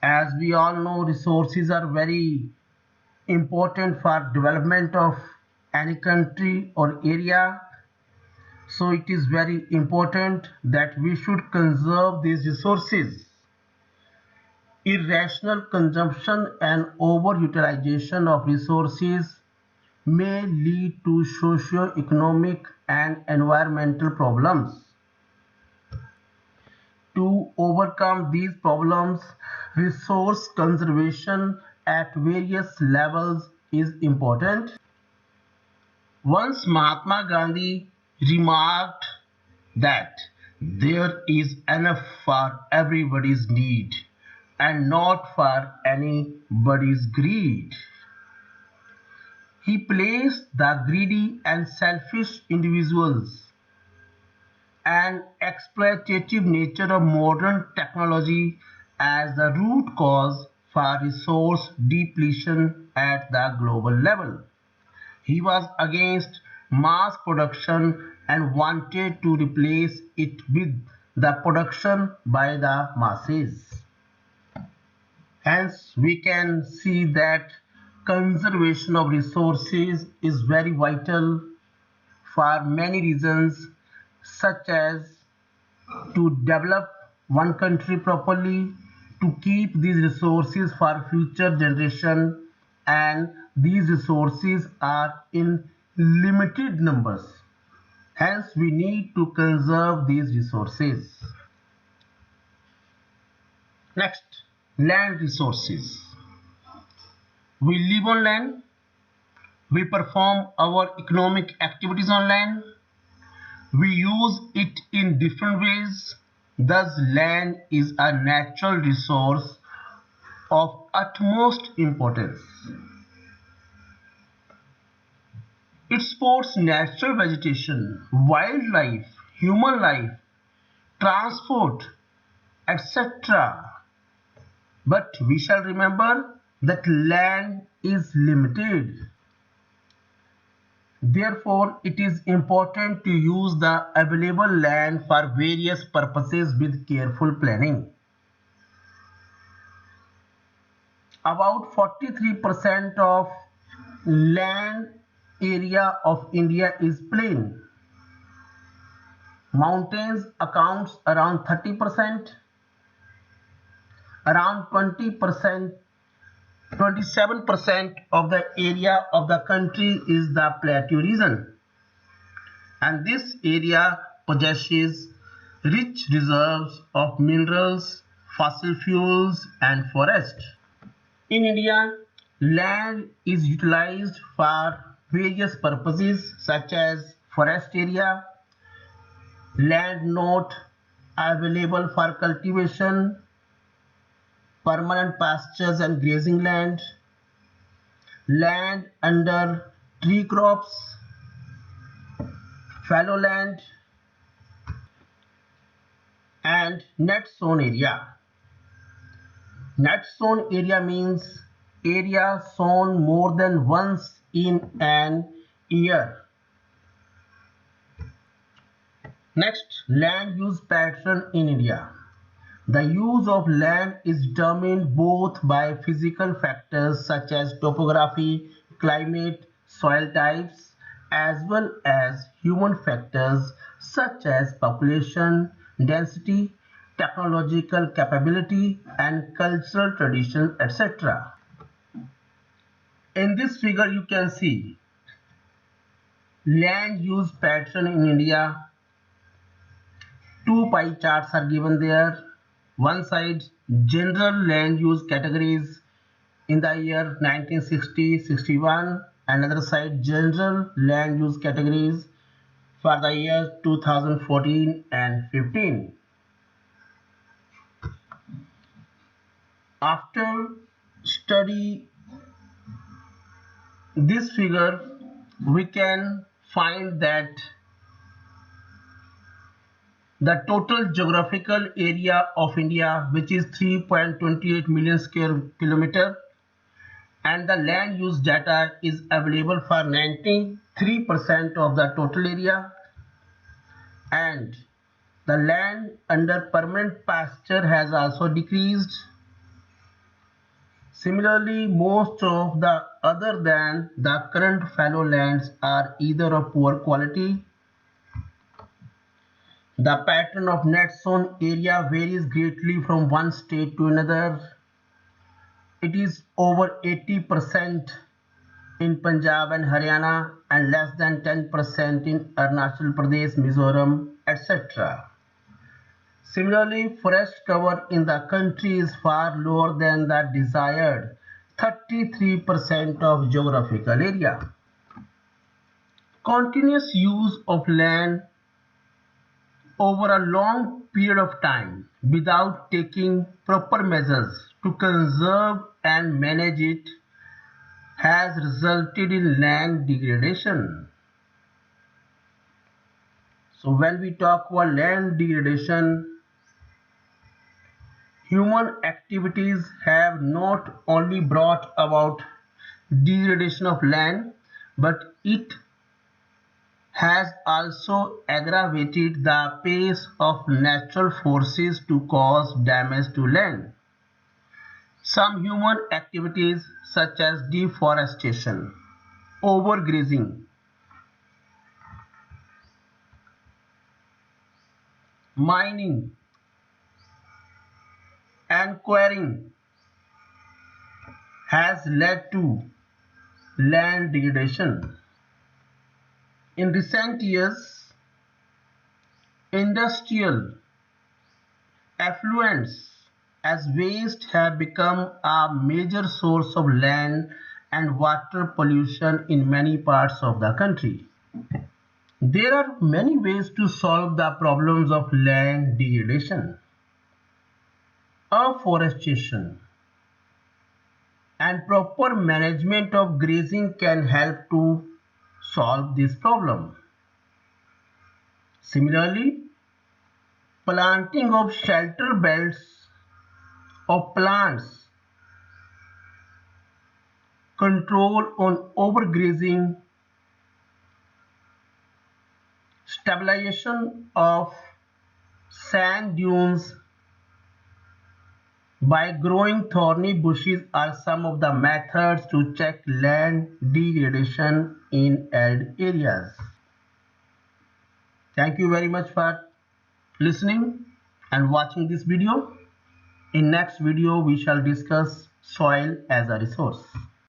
As we all know, resources are very important for development of any country or area. So it is very important that we should conserve these resources. Irrational consumption and overutilization of resources may lead to socio-economic and environmental problems. To overcome these problems, resource conservation at various levels is important. Once Mahatma Gandhi remarked that there is enough for everybody's need and not for anybody's greed. He placed the greedy and selfish individuals and exploitative nature of modern technology as the root cause for resource depletion at the global level. He was against mass production and wanted to replace it with the production by the masses. Hence, we can see that conservation of resources is very vital for many reasons, such as to develop one country properly, to keep these resources for future generation, and these resources are in limited numbers. Hence, we need to conserve these resources. Next, land resources. We live on land, we perform our economic activities on land, we use it in different ways. Thus, land is a natural resource of utmost importance. It supports natural vegetation, wildlife, human life, transport, etc. But we shall remember that land is limited. Therefore, it is important to use the available land for various purposes with careful planning. About 43% of land area of India is plain. Mountains accounts around 30%. Around 20%, 27% of the area of the country is the plateau region. And this area possesses rich reserves of minerals, fossil fuels, and forest. In India, land is utilized for various purposes such as forest area, land not available for cultivation, permanent pastures and grazing land, land under tree crops, fallow land, and net sown area. Net sown area means area sown more than once in an year. Next, land use pattern in India. The use of land is determined both by physical factors such as topography, climate, soil types, as well as human factors such as population, density, technological capability, and cultural tradition, etc. In this figure, you can see land use pattern in India. Two pie charts are given there. One side, general land use categories in the year 1960-61. Another side, general land use categories for the year 2014 and 15. After study this figure, we can find that the total geographical area of India, which is 3.28 million square kilometer, and the land use data is available for 93% of the total area, and the land under permanent pasture has also decreased. Similarly, most of the other than the current fallow lands are either of poor quality. The pattern of net sown area varies greatly from one state to another. It is over 80% in Punjab and Haryana and less than 10% in Arunachal Pradesh, Mizoram, etc. Similarly, forest cover in the country is far lower than the desired 33% of geographical area. Continuous use of land over a long period of time without taking proper measures to conserve and manage it has resulted in land degradation. So when we talk about land degradation, human activities have not only brought about degradation of land, but it has also aggravated the pace of natural forces to cause damage to land. Some human activities such as deforestation, overgrazing, mining, and quarrying has led to land degradation. In recent years, industrial effluents as waste have become a major source of land and water pollution in many parts of the country. There are many ways to solve the problems of land degradation. Afforestation and proper management of grazing can help to solve this problem. Similarly, planting of shelter belts of plants, control on overgrazing, stabilization of sand dunes by growing thorny bushes are some of the methods to check land degradation in arid areas. Thank you very much for listening and watching this video. In next video, we shall discuss soil as a resource.